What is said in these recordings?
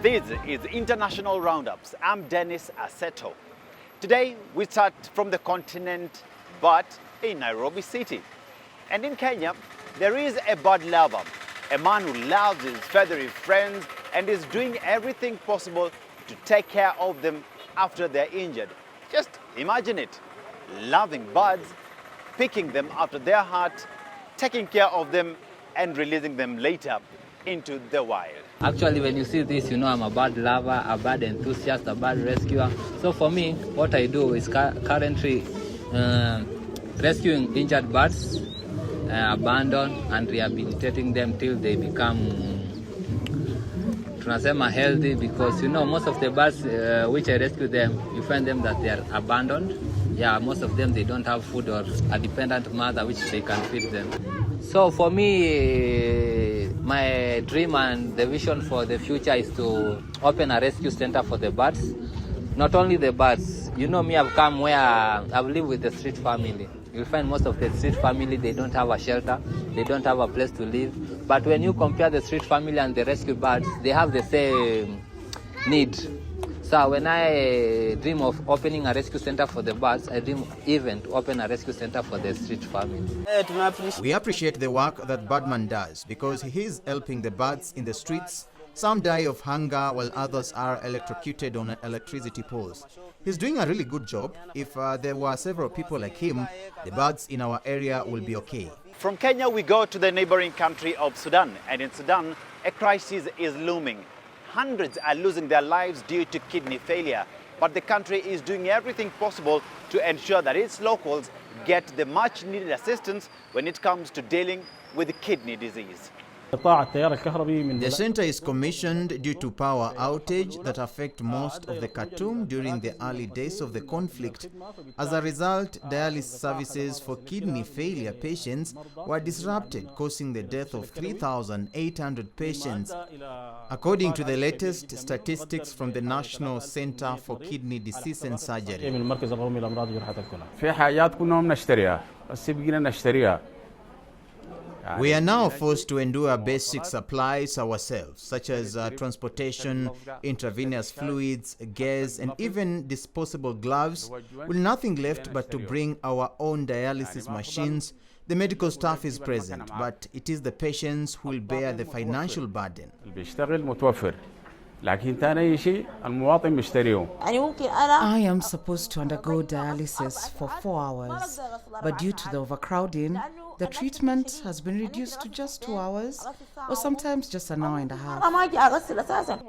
This is International Roundups. I'm Dennis Aseto. Today we start from the continent but in Nairobi City. And in Kenya, there is a bird lover, a man who loves his feathery friends and is doing everything possible to take care of them after they're injured. Just imagine it, loving birds, picking them after their heart, taking care of them and releasing them later into the wild. Actually, when you see this, you know I'm a bird lover, a bird enthusiast, a bird rescuer. So for me, what I do is currently rescuing injured birds, abandoned and rehabilitating them till they become healthy, because you know most of the birds which I rescue them, you find them that they are abandoned. Yeah, most of them, they don't have food or a dependent mother which they can feed them. So for me, my dream and the vision for the future is to open a rescue center for the birds. Not only the birds, you know me, I've come where I've lived with the street family. You'll find most of the street family, they don't have a shelter, they don't have a place to live. But when you compare the street family and the rescue birds, they have the same need. So when I dream of opening a rescue center for the birds, I dream even to open a rescue center for the street family. We appreciate the work that Birdman does because he is helping the birds in the streets. Some die of hunger while others are electrocuted on electricity poles. He's doing a really good job. If there were several people like him, the birds in our area will be okay. From Kenya, we go to the neighboring country of Sudan. And in Sudan, a crisis is looming. Hundreds are losing their lives due to kidney failure. But the country is doing everything possible to ensure that its locals get the much needed assistance when it comes to dealing with kidney disease. The center is commissioned due to power outage that affect most of the Khartoum during the early days of the conflict. As a result, dialysis services for kidney failure patients were disrupted, causing the death of 3,800 patients. According to the latest statistics from the National Center for Kidney Disease and Surgery. We are now forced to endure basic supplies ourselves, such as transportation, intravenous fluids, gas, and even disposable gloves, with nothing left but to bring our own dialysis machines. The medical staff is present, but it is the patients who will bear the financial burden. I am supposed to undergo dialysis for 4 hours, but due to the overcrowding, the treatment has been reduced to just 2 hours, or sometimes just an hour and a half.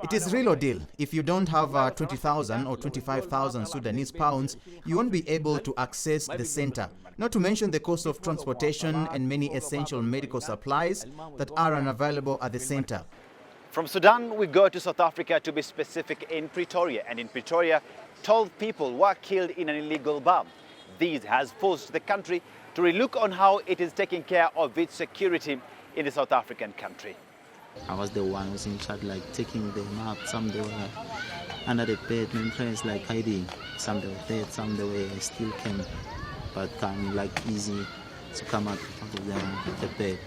It is real ordeal. If you don't have 20,000 or 25,000 Sudanese pounds, you won't be able to access the center. Not to mention the cost of transportation and many essential medical supplies that are unavailable at the center. From Sudan, we go to South Africa, to be specific, in Pretoria. And in Pretoria, 12 people were killed in an illegal bomb. This has forced the country to relook on how it is taking care of its security in the South African country. I was the one who was in charge, like taking them out. Some they were under the bed, my friends like hiding. Some they were dead, some they were still came, but come like easy to come out of the bed.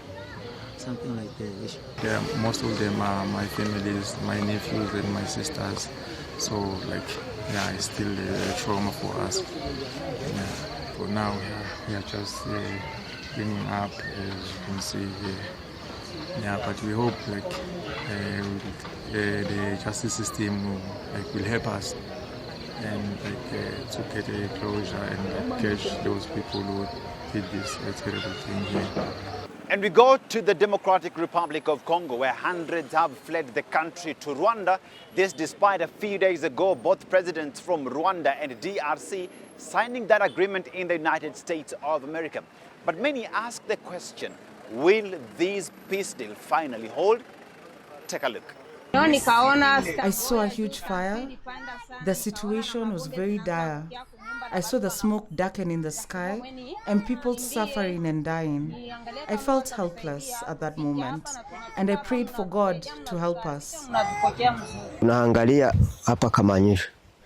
Something like that. Yeah, most of them are my families, my nephews and my sisters. So like, yeah, it's still a trauma for us. Yeah. For now, we are just cleaning up, as you can see here. Yeah, but we hope like the justice system will help us and to get a closure and catch those people who did this terrible thing here. And we go to the Democratic Republic of Congo, where hundreds have fled the country to Rwanda. This despite a few days ago, both presidents from Rwanda and DRC signing that agreement in the United States of America. But many ask the question, will this peace deal finally hold? Take a look. I saw a huge fire. The situation was very dire. I saw the smoke darken in the sky and people suffering and dying. I felt helpless at that moment, and I prayed for God to help us.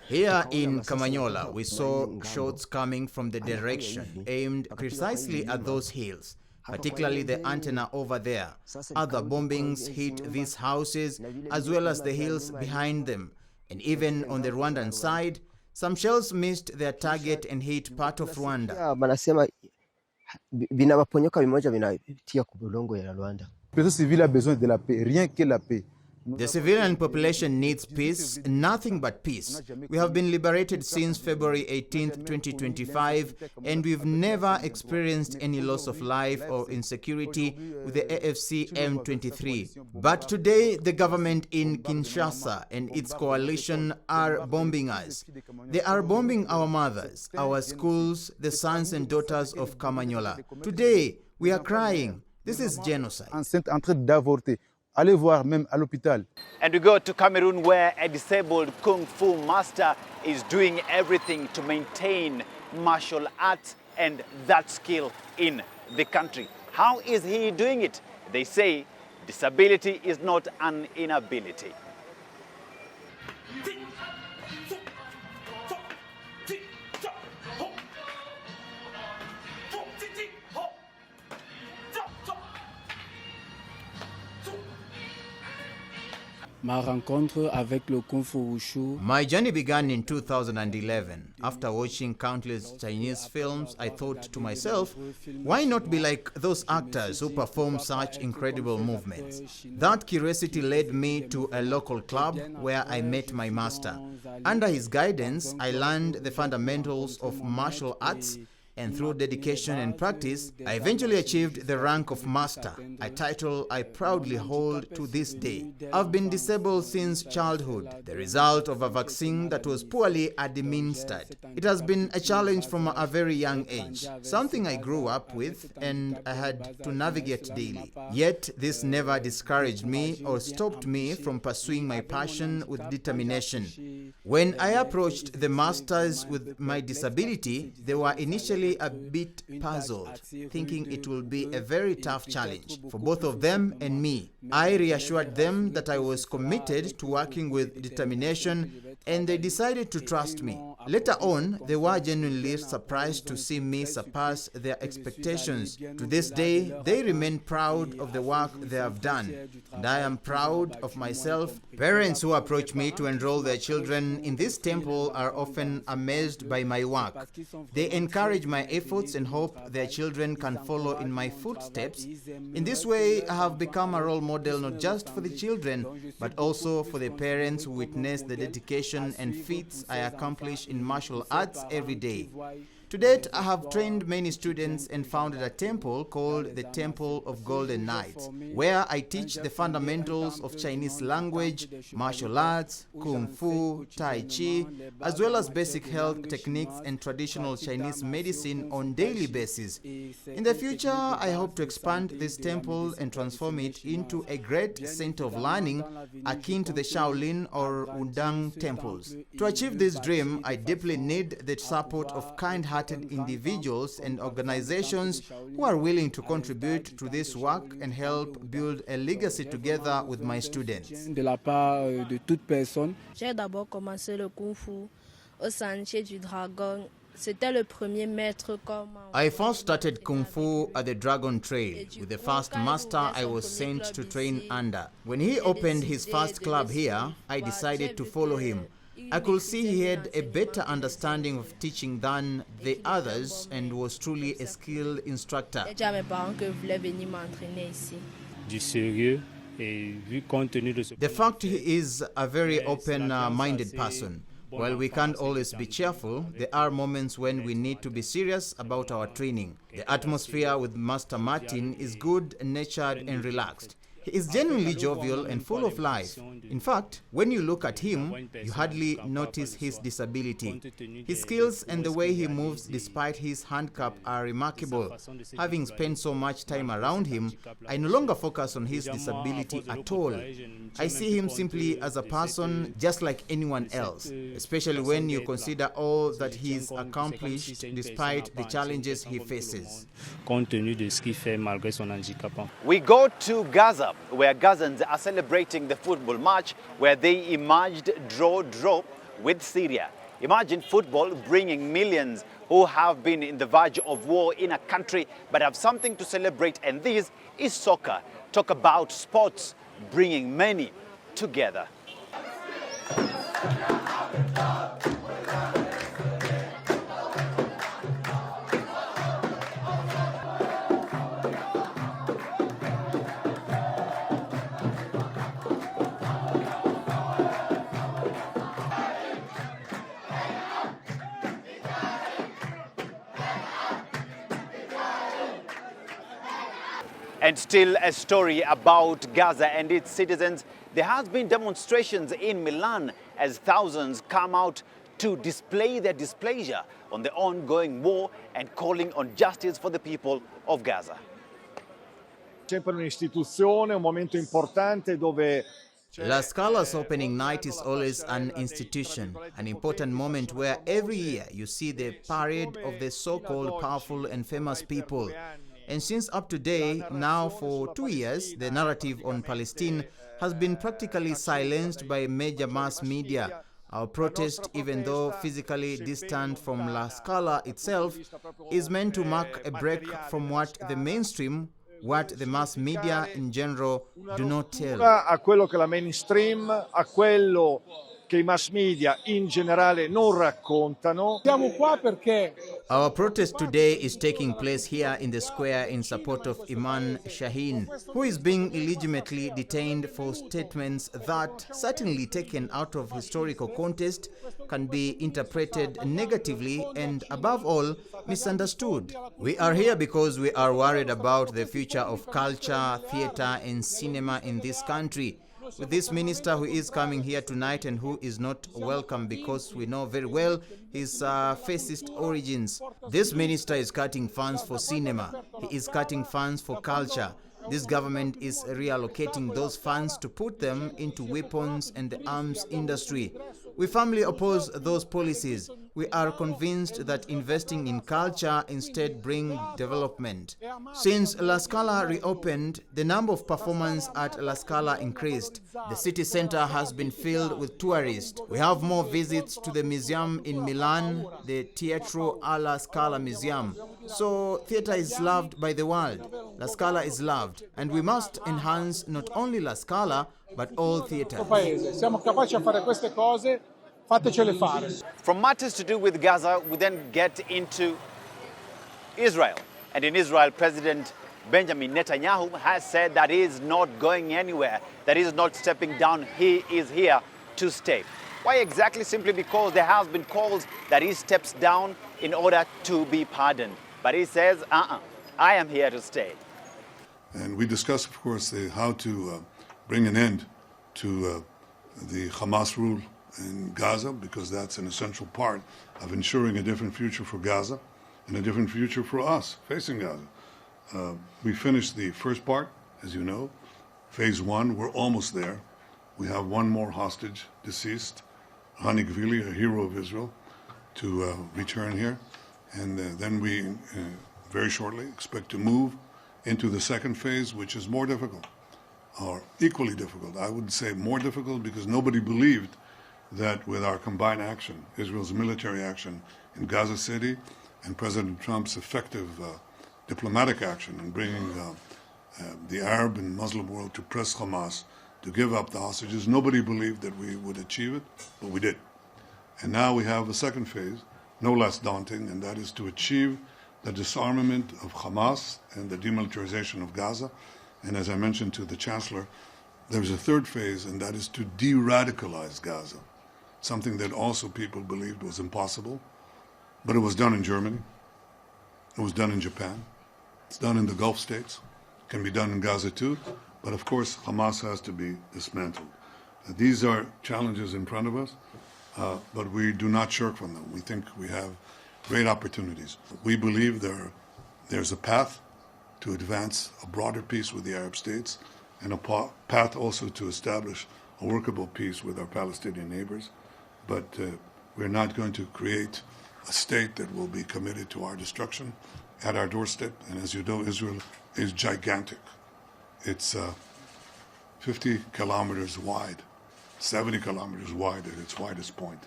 Here in Kamanyola, we saw shots coming from the direction aimed precisely at those hills. particularly the antenna over there. Other bombings hit these houses as well as the hills behind them. And even on the Rwandan side, some shells missed their target and hit part of Rwanda. The civilian population needs peace, nothing but peace. We have been liberated since February 18, 2025, and we've never experienced any loss of life or insecurity with the AFC M23. But today, the government in Kinshasa and its coalition are bombing us. They are bombing our mothers, our schools, the sons and daughters of Kamanyola. Today, we are crying. This is genocide. And we go to Cameroon, where a disabled Kung Fu master is doing everything to maintain martial arts and that skill in the country. How is he doing it? They say disability is not an inability. My journey began in 2011. After watching countless Chinese films, I thought to myself, why not be like those actors who perform such incredible movements? That curiosity led me to a local club where I met my master. Under his guidance, I learned the fundamentals of martial arts, and through dedication and practice, I eventually achieved the rank of master, a title I proudly hold to this day. I've been disabled since childhood, the result of a vaccine that was poorly administered. It has been a challenge from a very young age, something I grew up with and I had to navigate daily. Yet, this never discouraged me or stopped me from pursuing my passion with determination. When I approached the masters with my disability, they were initially a bit puzzled, thinking it will be a very tough challenge for both of them and me. I reassured them that I was committed to working with determination, and they decided to trust me. Later on, they were genuinely surprised to see me surpass their expectations. To this day, they remain proud of the work they have done, and I am proud of myself. Parents who approach me to enroll their children in this temple are often amazed by my work. They encourage my efforts and hope their children can follow in my footsteps. In this way, I have become a role model not just for the children, but also for the parents who witness the dedication and feats I accomplish in martial arts every day. To date, I have trained many students and founded a temple called the Temple of Golden Knights, where I teach the fundamentals of Chinese language, martial arts, Kung Fu, Tai Chi, as well as basic health techniques and traditional Chinese medicine on a daily basis. In the future, I hope to expand this temple and transform it into a great center of learning akin to the Shaolin or Wudang temples. To achieve this dream, I deeply need the support of kind-hearted individuals and organizations who are willing to contribute to this work and help build a legacy together with my students. J'ai d'abord commencé le Kung Fu au Sentier du Dragon. C'était le premier maître comme I first started Kung Fu at the Dragon Trail with the first master I was sent to train under. When he opened his first club here, I decided to follow him. I could see he had a better understanding of teaching than the others and was truly a skilled instructor. J'ai dit à mes parents que je voulais venir m'entraîner ici. Du sérieux et vu compte tenu de ce The fact he is a very open-minded person. While we can't always be cheerful, there are moments when we need to be serious about our training. The atmosphere with Master Martin is good-natured and relaxed. He is genuinely jovial and full of life. In fact, when you look at him, you hardly notice his disability. His skills and the way he moves despite his handicap are remarkable. Having spent so much time around him, I no longer focus on his disability at all. I see him simply as a person just like anyone else, especially when you consider all that he's accomplished despite the challenges he faces. compte tenu de ce qu'il fait malgré son handicap. We go to Gaza, where Gazans are celebrating the football match where they emerged draw with Syria. Imagine football bringing millions who have been in the verge of war in a country but have something to celebrate, and this is soccer. Talk about sports bringing many together. And still a story about Gaza and its citizens. There has been demonstrations in Milan as thousands come out to display their displeasure on the ongoing war and calling on justice for the people of Gaza. Sempre un'istituzione, un momento importante dove La Scala's opening night is always an institution, an important moment where every year you see the parade of the so-called powerful and famous people. And since up to date, now for 2 years, the narrative on Palestine has been practically silenced by major mass media. Our protest, even though physically distant from La Scala itself, is meant to mark a break from what the mainstream, what the mass media in general do not tell. A quello che la mainstream, a quello che I mass media in generale non raccontano. Siamo qua perché Our protest today is taking place here in the square in support of Iman Shaheen, who is being illegitimately detained for statements that, certainly taken out of historical context, can be interpreted negatively and, above all, misunderstood. We are here because we are worried about the future of culture, theater and cinema in this country. With this minister who is coming here tonight and who is not welcome because we know very well his fascist origins. This minister is cutting funds for cinema. He is cutting funds for culture. This government is reallocating those funds to put them into weapons and the arms industry. We firmly oppose those policies. We are convinced that investing in culture instead brings development. Since La Scala reopened, the number of performances at La Scala increased. The city center has been filled with tourists. We have more visits to the museum in Milan, the Teatro alla Scala Museum. So theater is loved by the world. La Scala is loved, and we must enhance not only La Scala, but all theater. siamo capaci a fare queste cose, fatecele fare. From matters to do with Gaza, we then get into Israel. And in Israel, President Benjamin Netanyahu has said that he is not going anywhere, that he is not stepping down, he is here to stay. Why exactly? Simply because there has been calls that he steps down in order to be pardoned. But he says, I am here to stay. And we discussed, of course, how to bring an end to the Hamas rule in Gaza, because that's an essential part of ensuring a different future for Gaza and a different future for us facing Gaza. We finished the first part, as you know. Phase 1, we're almost there. We have one more hostage deceased, Hani Gvili, a hero of Israel, to return here. And then we very shortly expect to move into the second phase, which is more difficult, or equally difficult. I would say more difficult because nobody believed that with our combined action, Israel's military action in Gaza City and President Trump's effective diplomatic action in bringing the Arab and Muslim world to press Hamas to give up the hostages, nobody believed that we would achieve it, but we did. And now we have a second phase, no less daunting, and that is to achieve the disarmament of Hamas and the demilitarization of Gaza. And as I mentioned to the Chancellor, there's a third phase, and that is to de-radicalize Gaza, something that also people believed was impossible. But it was done in Germany. It was done in Japan. It's done in the Gulf states. It can be done in Gaza too. But of course, Hamas has to be dismantled. These are challenges in front of us, but we do not shirk from them. We think we have great opportunities. We believe there's a path to advance a broader peace with the Arab states and a path also to establish a workable peace with our Palestinian neighbors. But we're not going to create a state that will be committed to our destruction at our doorstep. And as you know, Israel is gigantic. It's 50 kilometers wide, 70 kilometers wide at its widest point.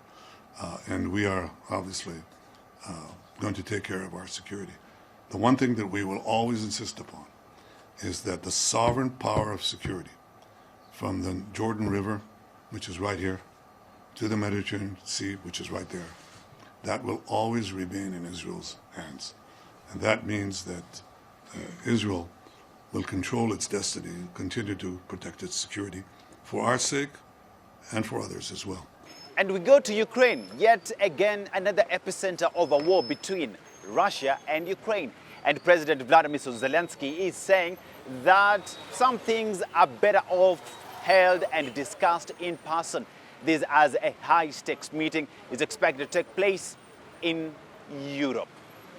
and we are obviously going to take care of our security. The one thing that we will always insist upon is that the sovereign power of security from the Jordan River, which is right here, to the Mediterranean Sea, which is right there, that will always remain in Israel's hands. And that means that Israel will control its destiny and continue to protect its security for our sake and for others as well. And we go to Ukraine, yet again another epicenter of a war between Russia and Ukraine. And President Vladimir Zelensky is saying that some things are better off held and discussed in person. This as a high-stakes meeting is expected to take place in Europe.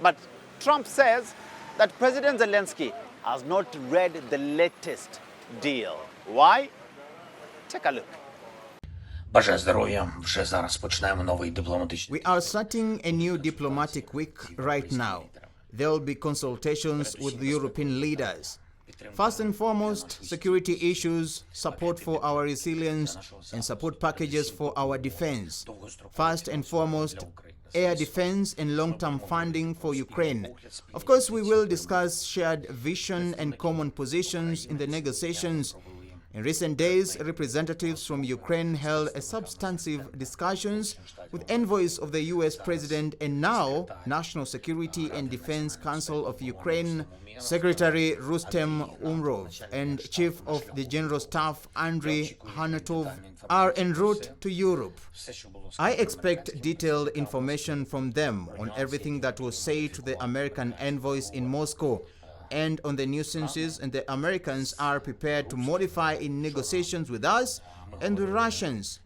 But Trump says that President Zelensky has not read the latest deal. Why? Take a look. Бажаю здоров'я. Вже зараз почнемо новий дипломатичний. We are starting a new diplomatic week right now. There will be consultations with the European leaders. First and foremost, security issues, support for our resilience, and support packages for our defense. First and foremost, air defense and long-term funding for Ukraine. Of course, we will discuss shared vision and common positions in the negotiations. In recent days, representatives from Ukraine held a substantive discussions with envoys of the US President and now National Security and Defense Council of Ukraine, Secretary Rustem Umrov and Chief of the General Staff Andriy Hanatov are en route to Europe. I expect detailed information from them on everything that was said to the American envoys in Moscow and on the nuisances and the Americans are prepared to modify in negotiations with us and the Russians.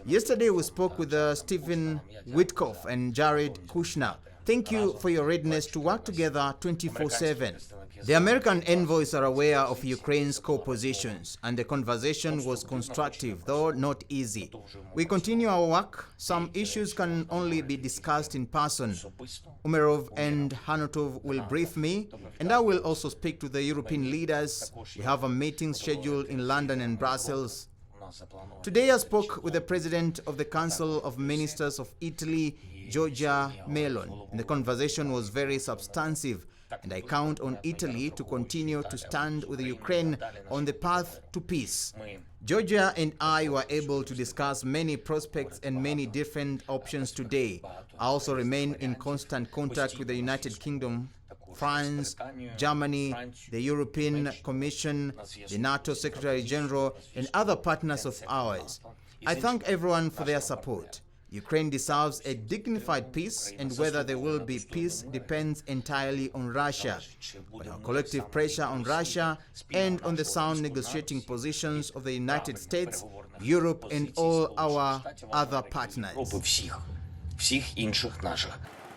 Yesterday we spoke with Stephen Witkoff and Jared Kushner. Thank you for your readiness to work together 24/7. The American envoys are aware of Ukraine's core positions and the conversation was constructive, though not easy. We continue our work. Some issues can only be discussed in person. Umerov and Hanutov will brief me and I will also speak to the European leaders. We have a meeting scheduled in London and Brussels. Today I spoke with the President of the Council of Ministers of Italy, Giorgia Meloni, and the conversation was very substantive. And I count on Italy to continue to stand with Ukraine on the path to peace. Georgia and I were able to discuss many prospects and many different options today. I also remain in constant contact with the United Kingdom, France, Germany, the European Commission, the NATO Secretary General, and other partners of ours. I thank everyone for their support. Ukraine deserves a dignified peace, and whether there will be peace depends entirely on Russia. But our collective pressure on Russia and on the sound negotiating positions of the United States, Europe, and all our other partners.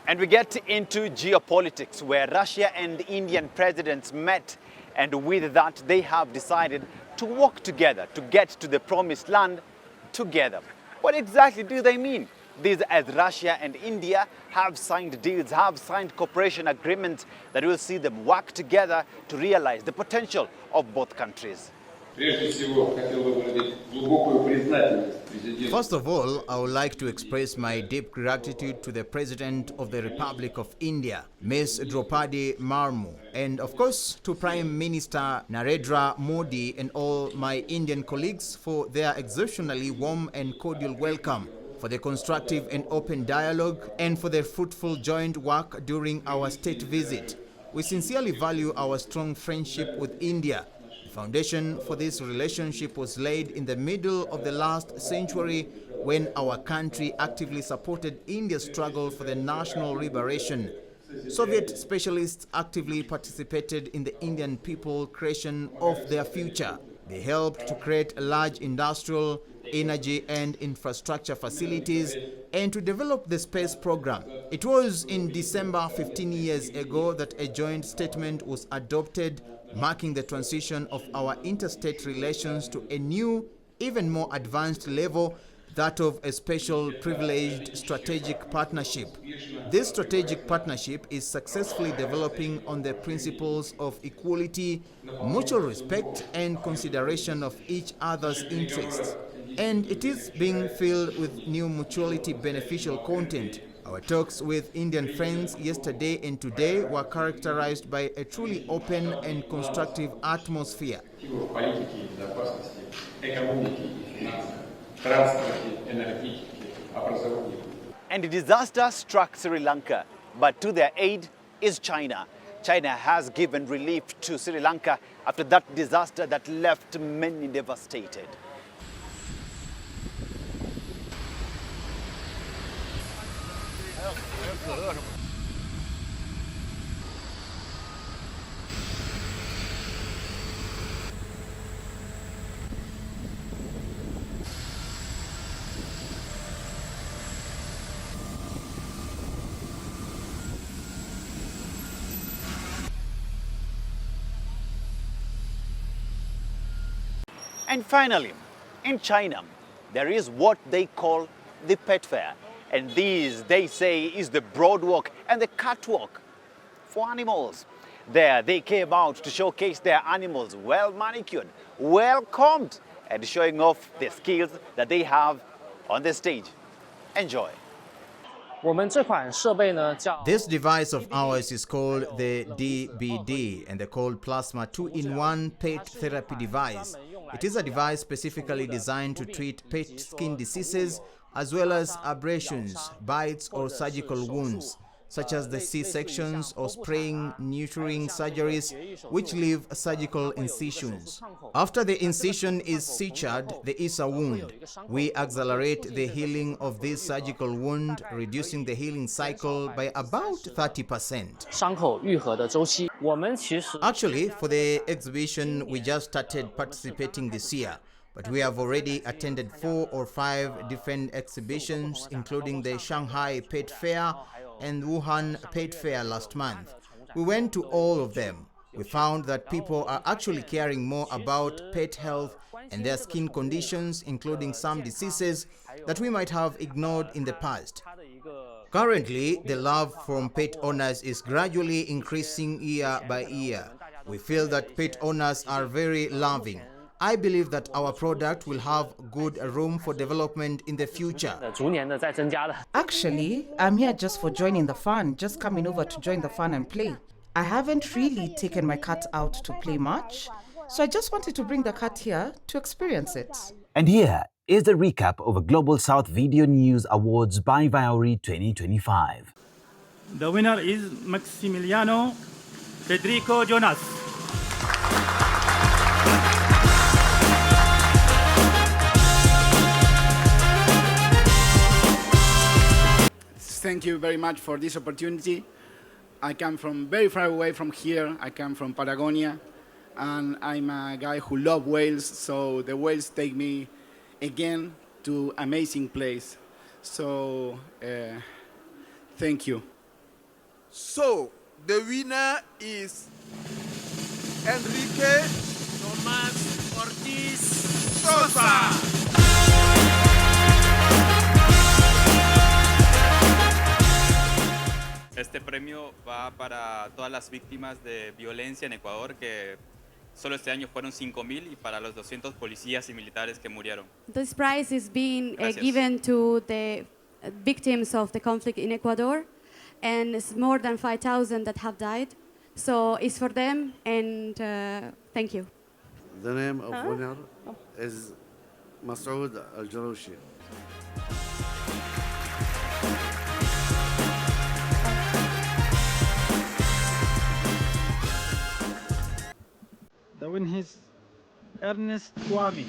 And we get into geopolitics, where Russia and Indian presidents met, and with that they have decided to work together to get to the promised land together. What exactly do they mean? This as Russia and India have signed deals, have signed cooperation agreements that will see them work together to realize the potential of both countries. First of all, I would like to express my deep gratitude to the President of the Republic of India, Ms. Draupadi Murmu, and of course to Prime Minister Narendra Modi and all my Indian colleagues for their exceptionally warm and cordial welcome, for the constructive and open dialogue, and for their fruitful joint work during our state visit. We sincerely value our strong friendship with India. The foundation for this relationship was laid in the middle of the last century when our country actively supported India's struggle for the national liberation. Soviet specialists actively participated in the Indian people's creation of their future. They helped to create large industrial, energy and infrastructure facilities and to develop the space program. It was in December 15 years ago that a joint statement was adopted marking the transition of our interstate relations to a new, even more advanced level, that of a special privileged strategic partnership. This strategic partnership is successfully developing on the principles of equality, mutual respect, and consideration of each other's interests. and it is being filled with new mutually beneficial content. Our talks with Indian friends yesterday and today were characterized by a truly open and constructive atmosphere. And the disaster struck Sri Lanka, but to their aid is China. China has given relief to Sri Lanka after that disaster that left many devastated. And finally, in China, there is what they call the pet fair. And these, they say, is the broad walk and the catwalk for animals. There, they came out to showcase their animals, well manicured, well combed, and showing off the skills that they have on the stage. Enjoy. This device of ours is called the DBD, and the cold plasma 2-in-1 pet therapy device. It is a device specifically designed to treat pet skin diseases as well as abrasions, bites or surgical wounds, such as the C-sections or spraying, neutering surgeries which leave surgical incisions. After the incision is sutured, there is a wound. We accelerate the healing of this surgical wound, reducing the healing cycle by about 30%. Actually, for the exhibition, we just started participating this year, but we have already attended 4 or 5 different exhibitions, including the Shanghai Pet Fair and Wuhan Pet Fair last month. We went to all of them. We found that people are actually caring more about pet health and their skin conditions, including some diseases that we might have ignored in the past. Currently, the love from pet owners is gradually increasing year by year. We feel that pet owners are very loving. I believe that our product will have good room for development in the future. Actually, I'm here just for joining the fun, just coming over to join the fun and play. I haven't really taken my cat out to play much, so I just wanted to bring the cat here to experience it. And here is the recap of the Global South Video News Awards by Viory 2025. The winner is Maximiliano Federico Jonas. Thank you very much for this opportunity. I come from very far away from here. I come from Patagonia, and I'm a guy who loves whales, so the whales take me again to amazing place. So, thank you. So, the winner is Enrique Tomás Ortiz Sosa. Este premio va para todas las víctimas de violencia en Ecuador, que solo este año fueron 5,000, y para los 200 policías y militares que murieron. This prize is being given to the victims of the conflict in Ecuador, and it's more than 5,000 that have died. So it's for them, and thank you. The name of winner is Masoud Al-Jaroushi. The winner is Ernest Kwame.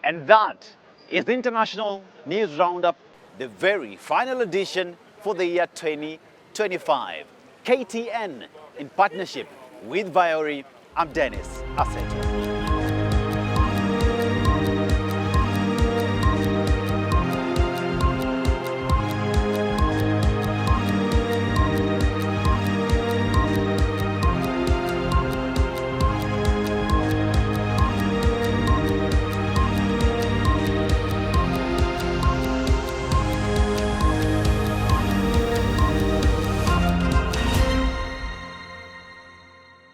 And that is the International News Roundup, the very final edition for the year 2025. KTN, in partnership with Viory, I'm Dennis Asseto.